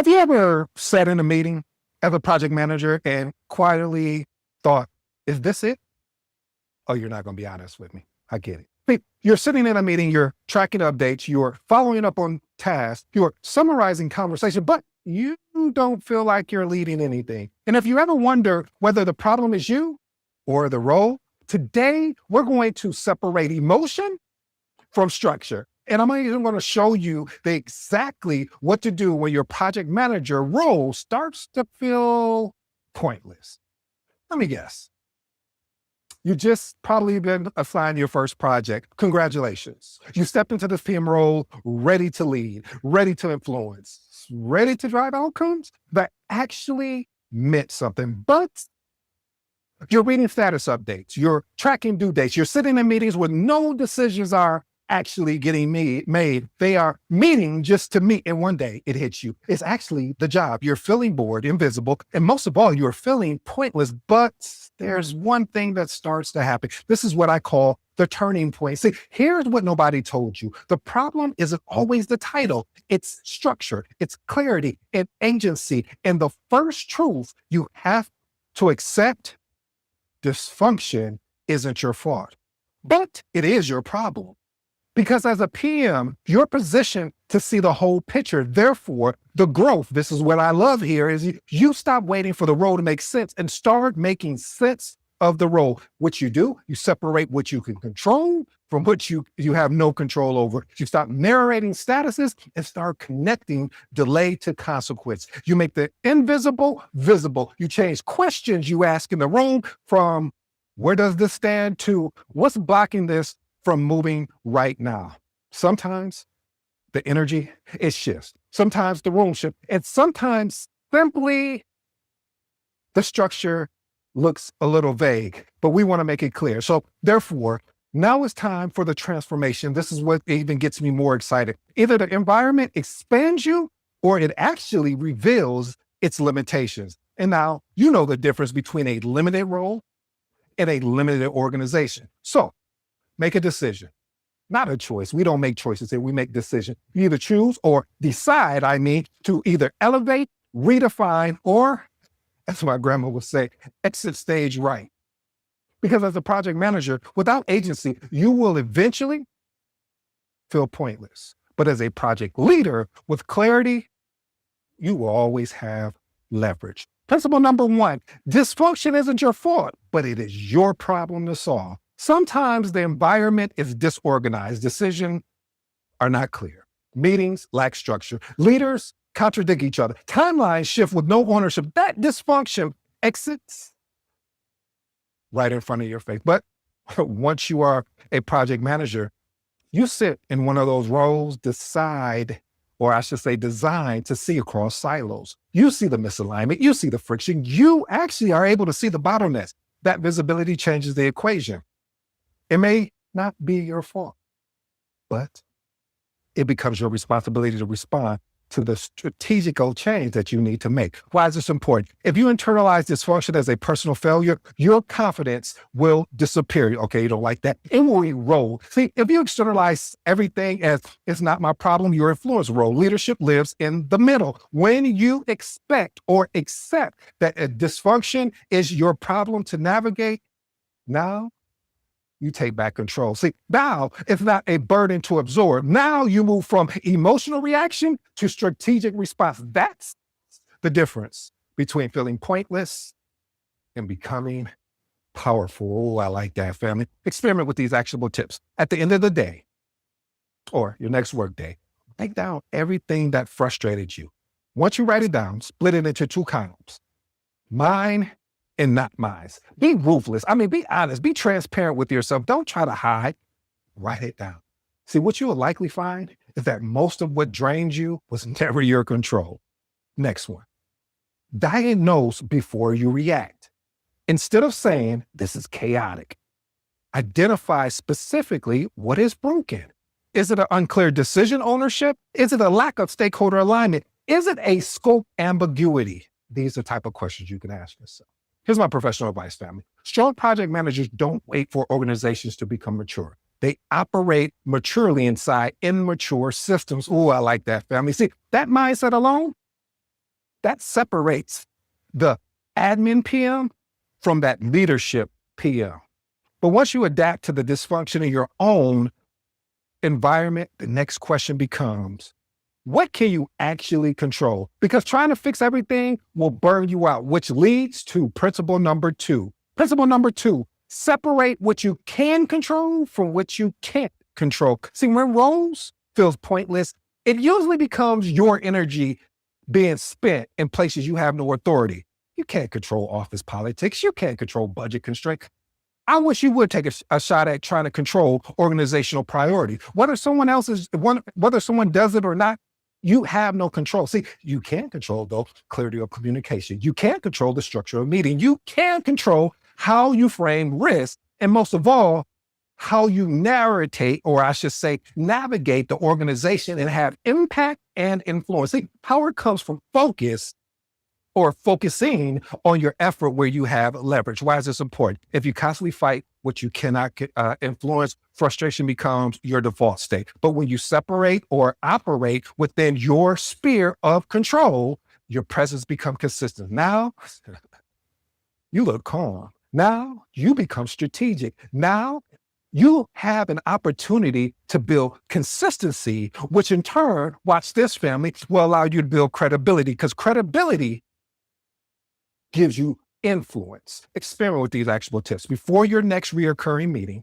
Have you ever sat in a meeting as a project manager and quietly thought, is this it? Oh, you're not going to be honest with me. I get it. See, you're sitting in a meeting, you're tracking updates, you're following up on tasks, you're summarizing conversation, but you don't feel like you're leading anything. And if you ever wonder whether the problem is you or the role, today we're going to separate emotion from structure. And I'm even going to show you exactly what to do when your project manager role starts to feel pointless. Let me guess. You just probably been assigned your first project. Congratulations. You stepped into this PM role ready to lead, ready to influence, ready to drive outcomes that actually meant something. But you're reading status updates, you're tracking due dates, you're sitting in meetings where no decisions are actually getting made. They are meeting just to meet, and one day it hits you. It's actually the job. You're feeling bored, invisible, and most of all, you're feeling pointless. But there's one thing that starts to happen. This is what I call the turning point. See, here's what nobody told you. The problem isn't always the title. It's structure, it's clarity, and agency. And the first truth you have to accept: dysfunction isn't your fault, but it is your problem. Because as a PM, you're positioned to see the whole picture. Therefore, the growth, this is what I love here, is you stop waiting for the role to make sense and start making sense of the role. What you do, you separate what you can control from what you have no control over. You stop narrating statuses and start connecting delay to consequence. You make the invisible visible. You change questions you ask in the room from where does this stand to what's blocking this from moving right now. Sometimes the energy, it shifts. Sometimes the room shifts. And sometimes simply the structure looks a little vague, but we want to make it clear. So therefore, now it's time for the transformation. This is what even gets me more excited. Either the environment expands you or it actually reveals its limitations. And now you know the difference between a limited role and a limited organization. So make a decision, not a choice. We don't make choices here, we make decisions. You either choose or decide, to either elevate, redefine, or, as my grandma would say, exit stage right. Because as a project manager, without agency, you will eventually feel pointless. But as a project leader with clarity, you will always have leverage. Principle number one, dysfunction isn't your fault, but it is your problem to solve. Sometimes the environment is disorganized. Decisions are not clear. Meetings lack structure. Leaders contradict each other. Timelines shift with no ownership. That dysfunction exits right in front of your face. But once you are a project manager, you sit in one of those roles, designed to see across silos. You see the misalignment. You see the friction. You actually are able to see the bottlenecks. That visibility changes the equation. It may not be your fault, but it becomes your responsibility to respond to the strategical change that you need to make. Why is this important? If you internalize dysfunction as a personal failure, your confidence will disappear. Okay, you don't like that? It will erode. See, if you externalize everything as it's not my problem, your influence role. Leadership lives in the middle. When you expect or accept that a dysfunction is your problem to navigate, now you take back control. See, now it's not a burden to absorb. Now you move from emotional reaction to strategic response. That's the difference between feeling pointless and becoming powerful. Oh, I like that, family. Experiment with these actionable tips. At the end of the day, or your next work day, write down everything that frustrated you. Once you write it down, split it into two columns. Mine and not mine. Be ruthless. Be honest, be transparent with yourself. Don't try to hide. Write it down. See, what you will likely find is that most of what drains you was never your control. Next one. Diagnose before you react. Instead of saying, this is chaotic, identify specifically what is broken. Is it an unclear decision ownership? Is it a lack of stakeholder alignment? Is it a scope ambiguity? These are the type of questions you can ask yourself. Here's my professional advice, family. Strong project managers don't wait for organizations to become mature. They operate maturely inside immature systems. Ooh, I like that, family. See, that mindset alone That separates the admin PM from that leadership PM. But once you adapt to the dysfunction in your own environment, the next question becomes, what can you actually control? Because trying to fix everything will burn you out, which leads to principle number two. Principle number two, separate what you can control from what you can't control. See, when roles feels pointless, it usually becomes your energy being spent in places you have no authority. You can't control office politics. You can't control budget constraints. I wish you would take a shot at trying to control organizational priorities. Whether someone does it or not, you have no control. See, you can control, though, clarity of communication. You can control the structure of a meeting. You can control how you frame risk. And most of all, how you narrate, or I should say, navigate the organization and have impact and influence. See, power comes from focus or focusing on your effort where you have leverage. Why is this important? If you constantly fight what you cannot influence, frustration becomes your default state. But when you separate or operate within your sphere of control, your presence becomes consistent. Now, you look calm. Now, you become strategic. Now, you have an opportunity to build consistency, which in turn, watch this, family, will allow you to build credibility, because credibility gives you influence. Experiment with these actionable tips. Before your next reoccurring meeting,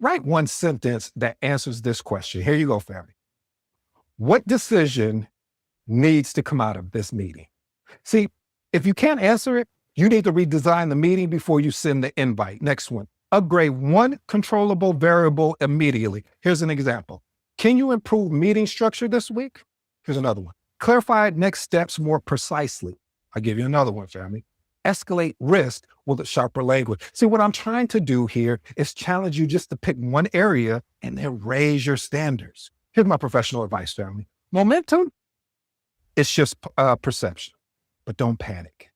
write one sentence that answers this question. Here you go, family. What decision needs to come out of this meeting? See, if you can't answer it, you need to redesign the meeting before you send the invite. Next one, upgrade one controllable variable immediately. Here's an example. Can you improve meeting structure this week? Here's another one. Clarify next steps more precisely. I'll give you another one, family. Escalate risk with a sharper language. See, what I'm trying to do here is challenge you just to pick one area and then raise your standards. Here's my professional advice, family. Momentum, it's just perception, but don't panic.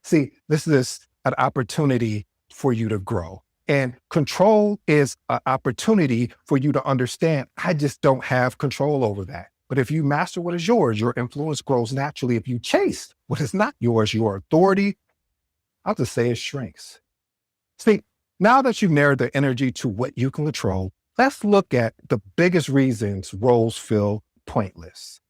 See, this is an opportunity for you to grow. And control is an opportunity for you to understand, I just don't have control over that. But if you master what is yours, your influence grows naturally. If you chase what is not yours, your authority, I'll just say it shrinks. See, now that you've narrowed the energy to what you can control, let's look at the biggest reasons roles feel pointless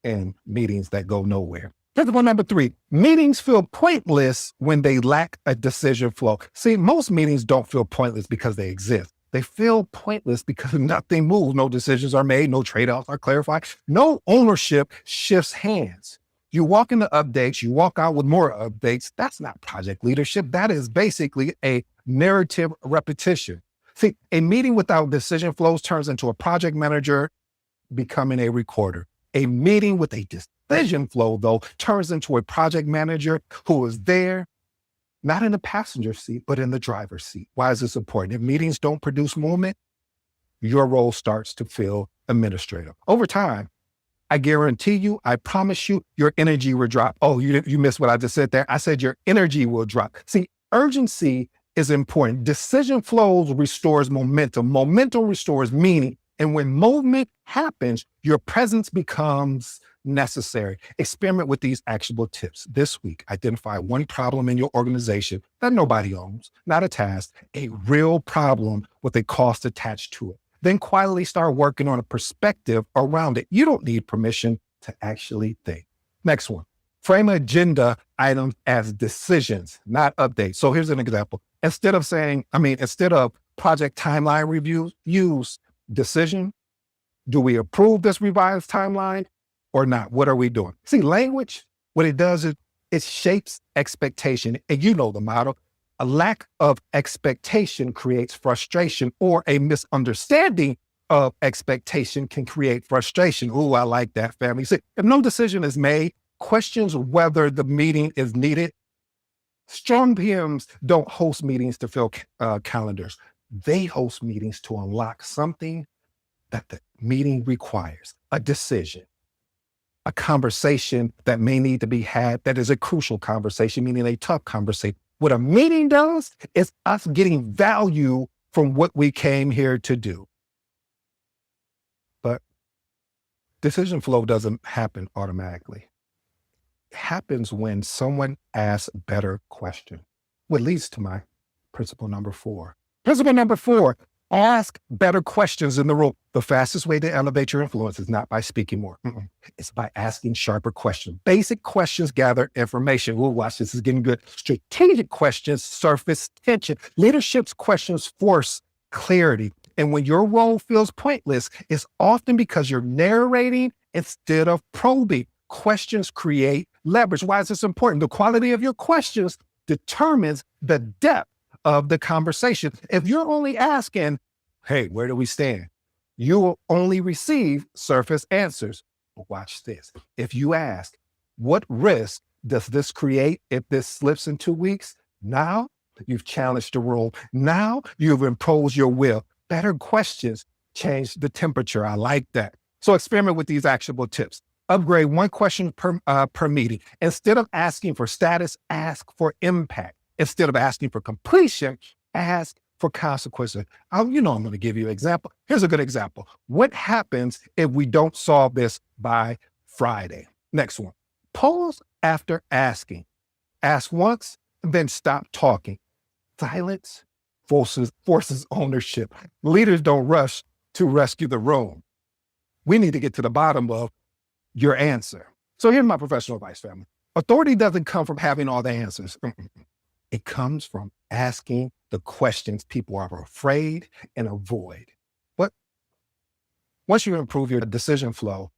in meetings that go nowhere. Principle number three, meetings feel pointless when they lack a decision flow. See, most meetings don't feel pointless because they exist. They feel pointless because nothing moves, no decisions are made, no trade-offs are clarified, no ownership shifts hands. You walk into updates, you walk out with more updates. That's not project leadership. That is basically a narrative repetition. See, a meeting without decision flows turns into a project manager becoming a recorder. A meeting with a decision flow, though, turns into a project manager who is there, not in the passenger seat, but in the driver's seat. Why is this important? If meetings don't produce movement, your role starts to feel administrative. Over time, I guarantee you, I promise you, your energy will drop. Oh, you missed what I just said there. I said your energy will drop. See, urgency is important. Decision flows restores momentum. Momentum restores meaning. And when movement happens, your presence becomes necessary. Experiment with these actionable tips. This week, identify one problem in your organization that nobody owns, not a task, a real problem with a cost attached to it. Then quietly start working on a perspective around it. You don't need permission to actually think. Next one, frame agenda items as decisions, not updates. So here's an example. Instead of project timeline reviews, use decision. Do we approve this revised timeline or not? What are we doing? See, language, what it does is it shapes expectation. And you know the model. A lack of expectation creates frustration, or a misunderstanding of expectation can create frustration. Ooh, I like that, family. See, if no decision is made, questions whether the meeting is needed. Strong PMs don't host meetings to fill calendars. They host meetings to unlock something that the meeting requires, a decision, a conversation that may need to be had that is a crucial conversation, meaning a tough conversation. What a meeting does is us getting value from what we came here to do. But decision flow doesn't happen automatically. It happens when someone asks better questions? What leads to my principle number 4. Principle number 4, ask better questions in the room. The fastest way to elevate your influence is not by speaking more. It's by asking sharper questions. Basic questions gather information. Ooh, watch, this is getting good. Strategic questions surface tension. Leadership's questions force clarity. And when your role feels pointless, it's often because you're narrating instead of probing. Questions create leverage. Why is this important? The quality of your questions determines the depth of the conversation. If you're only asking, hey, where do we stand? You will only receive surface answers. But watch this. If you ask, what risk does this create if this slips in 2 weeks? Now you've challenged the rule. Now you've imposed your will. Better questions change the temperature. I like that. So experiment with these actionable tips. Upgrade one question per meeting. Instead of asking for status, ask for impact. Instead of asking for completion, ask for consequences. I'm going to give you an example. Here's a good example. What happens if we don't solve this by Friday? Next one. Pause after asking. Ask once, then stop talking. Silence forces ownership. Leaders don't rush to rescue the room. We need to get to the bottom of your answer. So here's my professional advice, family. Authority doesn't come from having all the answers. It comes from asking the questions people are afraid and avoid. But once you improve your decision flow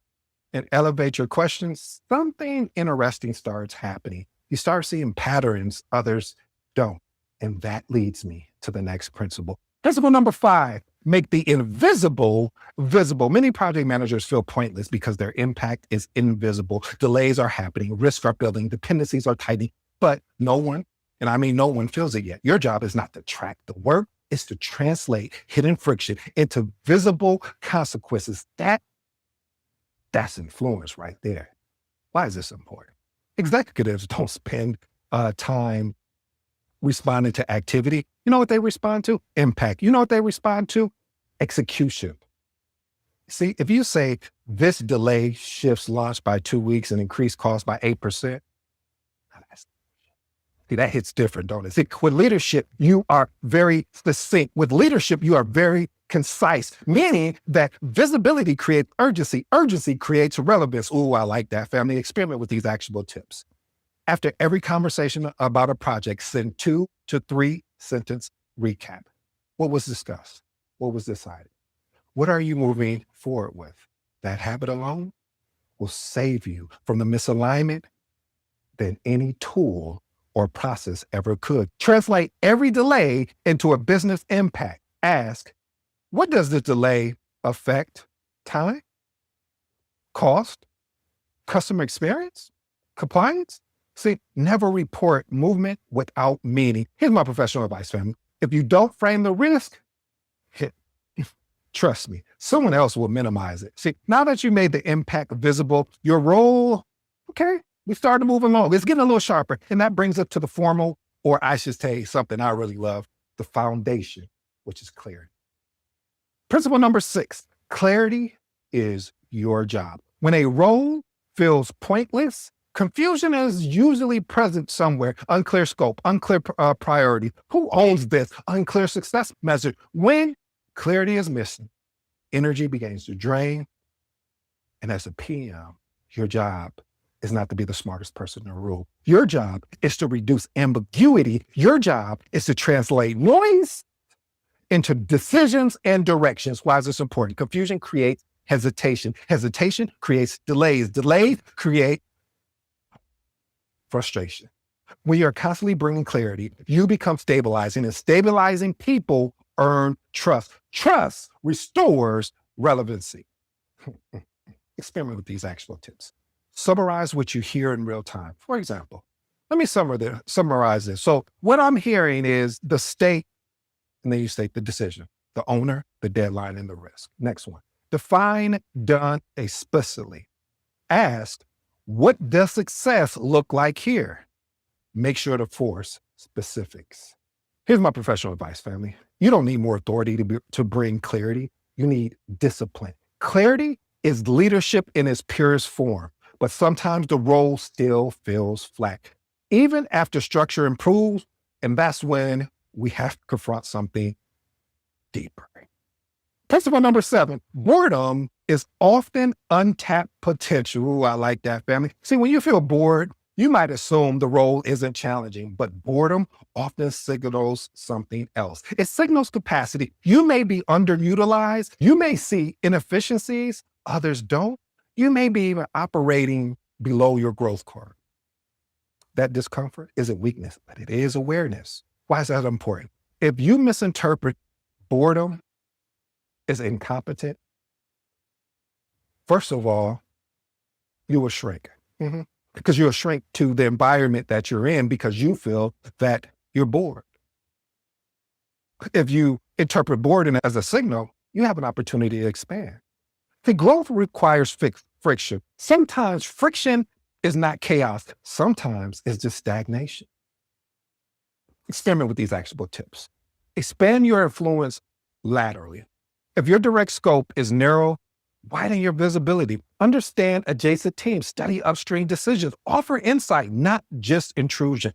and elevate your questions, something interesting starts happening. You start seeing patterns others don't. And that leads me to the next principle. Principle number 5, make the invisible visible. Many project managers feel pointless because their impact is invisible. Delays are happening, risks are building, dependencies are tightening, but no one, and I mean no one, feels it yet. Your job is not to track the work, it's to translate hidden friction into visible consequences. That's influence right there. Why is this important? Executives don't spend time responding to activity. You know what they respond to? Impact. You know what they respond to? Execution. See, if you say this delay shifts launch by 2 weeks and increased cost by 8%, see, that hits different, don't it? See, with leadership, you are very succinct. With leadership, you are very concise, meaning that visibility creates urgency. Urgency creates relevance. Ooh, I like that, family. Experiment with these actionable tips. After every conversation about a project, send 2 to 3 sentence recap. What was discussed? What was decided? What are you moving forward with? That habit alone will save you from the misalignment than any tool or process ever could. Translate every delay into a business impact. Ask, what does this delay affect? Time? Cost? Customer experience? Compliance? See, never report movement without meaning. Here's my professional advice, family. If you don't frame the risk, trust me, someone else will minimize it. See, now that you made the impact visible, your role, okay, we started to move along. It's getting a little sharper. And that brings us to the formal, or I should say something I really love, the foundation, which is clarity. Principle number 6, clarity is your job. When a role feels pointless, confusion is usually present somewhere. Unclear scope, unclear priority. Who owns this? Unclear success measure. When clarity is missing, energy begins to drain. And as a PM, your job is not to be the smartest person in the room. Your job is to reduce ambiguity. Your job is to translate noise into decisions and directions. Why is this important? Confusion creates hesitation. Hesitation creates delays. Delays create frustration. When you're constantly bringing clarity, you become stabilizing, and stabilizing people earn trust. Trust restores relevancy. Experiment with these actual tips. Summarize what you hear in real time. For example, let me summarize this. So what I'm hearing is the state, and then you state the decision, the owner, the deadline, and the risk. Next one. Define done explicitly. Ask, what does success look like here? Make sure to force specifics. Here's my professional advice, family. You don't need more authority to bring clarity. You need discipline. Clarity is leadership in its purest form. but sometimes the role still feels flat, even after structure improves. And that's when we have to confront something deeper. Principle number 7, boredom is often untapped potential. Ooh, I like that, family. See, when you feel bored, you might assume the role isn't challenging, but boredom often signals something else. It signals capacity. You may be underutilized. You may see inefficiencies, others don't. You may be even operating below your growth curve. That discomfort isn't weakness, but it is awareness. Why is that important? If you misinterpret boredom as incompetent, first of all, you will shrink. Because you'll shrink to the environment that you're in because you feel that you're bored. If you interpret boredom as a signal, you have an opportunity to expand. The growth requires friction. Sometimes friction is not chaos. Sometimes it's just stagnation. Experiment with these actionable tips. Expand your influence laterally. If your direct scope is narrow, widen your visibility. Understand adjacent teams. Study upstream decisions. Offer insight, not just intrusion.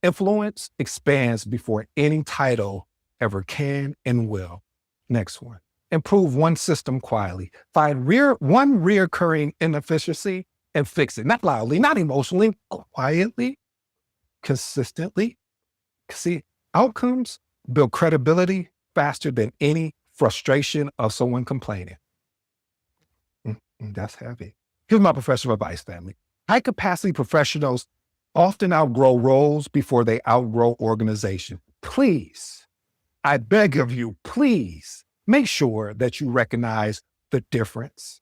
Influence expands before any title ever can and will. Next one. Improve one system quietly. Find one reoccurring inefficiency and fix it. Not loudly, not emotionally, quietly, consistently. See, outcomes build credibility faster than any frustration of someone complaining. That's heavy. Here's my professional advice, family. High capacity professionals often outgrow roles before they outgrow organization. Please, I beg of you, please make sure that you recognize the difference.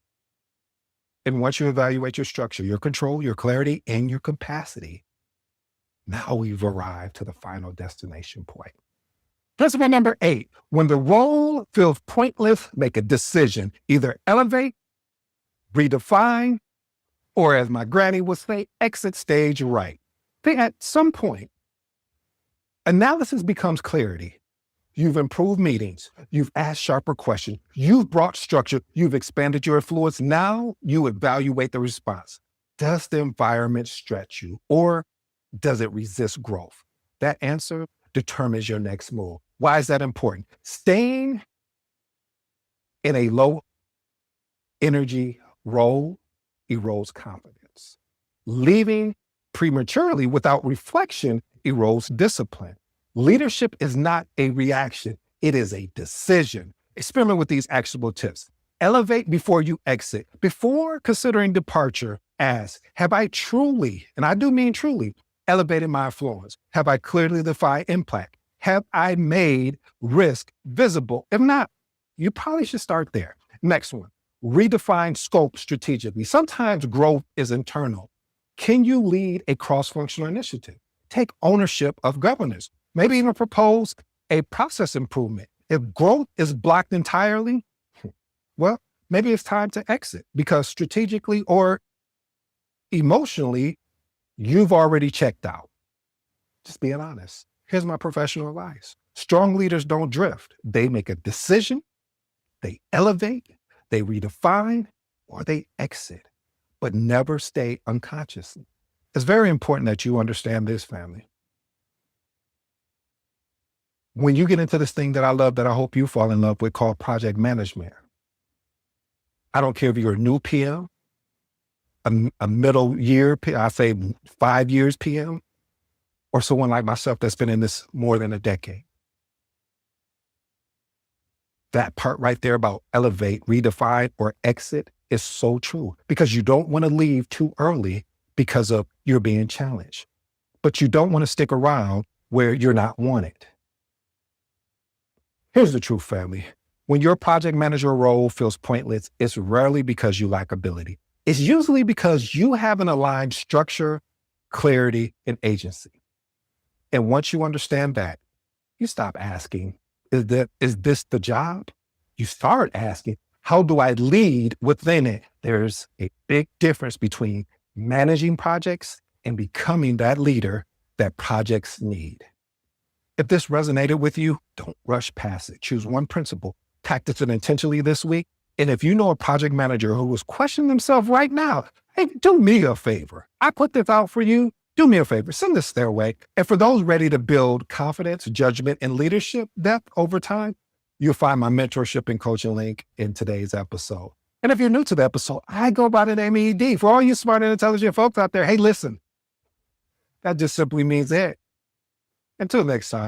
And once you evaluate your structure, your control, your clarity, and your capacity, now we've arrived to the final destination point. Principle number 8, when the role feels pointless, make a decision. Either elevate, redefine, or as my granny would say, exit stage right. Then at some point, analysis becomes clarity. You've improved meetings. You've asked sharper questions. You've brought structure. You've expanded your influence. Now you evaluate the response. Does the environment stretch you or does it resist growth? That answer determines your next move. Why is that important? Staying in a low energy role erodes confidence. Leaving prematurely without reflection erodes discipline. Leadership is not a reaction. It is a decision. Experiment with these actionable tips. Elevate before you exit. Before considering departure, ask, have I truly, and I do mean truly, elevated my influence? Have I clearly defined impact? Have I made risk visible? If not, you probably should start there. Next one, redefine scope strategically. Sometimes growth is internal. Can you lead a cross-functional initiative? Take ownership of governance. Maybe even propose a process improvement. If growth is blocked entirely, well, maybe it's time to exit because strategically or emotionally, you've already checked out. Just being honest. Here's my professional advice. Strong leaders don't drift. They make a decision, they elevate, they redefine, or they exit, but never stay unconsciously. It's very important that you understand this, family. When you get into this thing that I love, that I hope you fall in love with, called project management, I don't care if you're a new PM, a middle year, I say 5 years PM, or someone like myself that's been in this more than a decade. That part right there about elevate, redefine, or exit is so true because you don't want to leave too early because of you're being challenged, but you don't want to stick around where you're not wanted. Here's the truth, family. When your project manager role feels pointless, it's rarely because you lack ability. It's usually because you haven't aligned structure, clarity, and agency. And once you understand that, you stop asking, is this the job? You start asking, how do I lead within it? There's a big difference between managing projects and becoming that leader that projects need. If this resonated with you, don't rush past it. Choose one principle, practice it intentionally this week. And if you know a project manager who is questioning themselves right now, Hey, do me a favor. I put this out for you. Do me a favor. Send this their way. And for those ready to build confidence, judgment, and leadership depth over time, you'll find my mentorship and coaching link in today's episode. And if you're new to the episode, I go by the name ED. For all you smart and intelligent folks out there, hey, listen, that just simply means it. Until next time.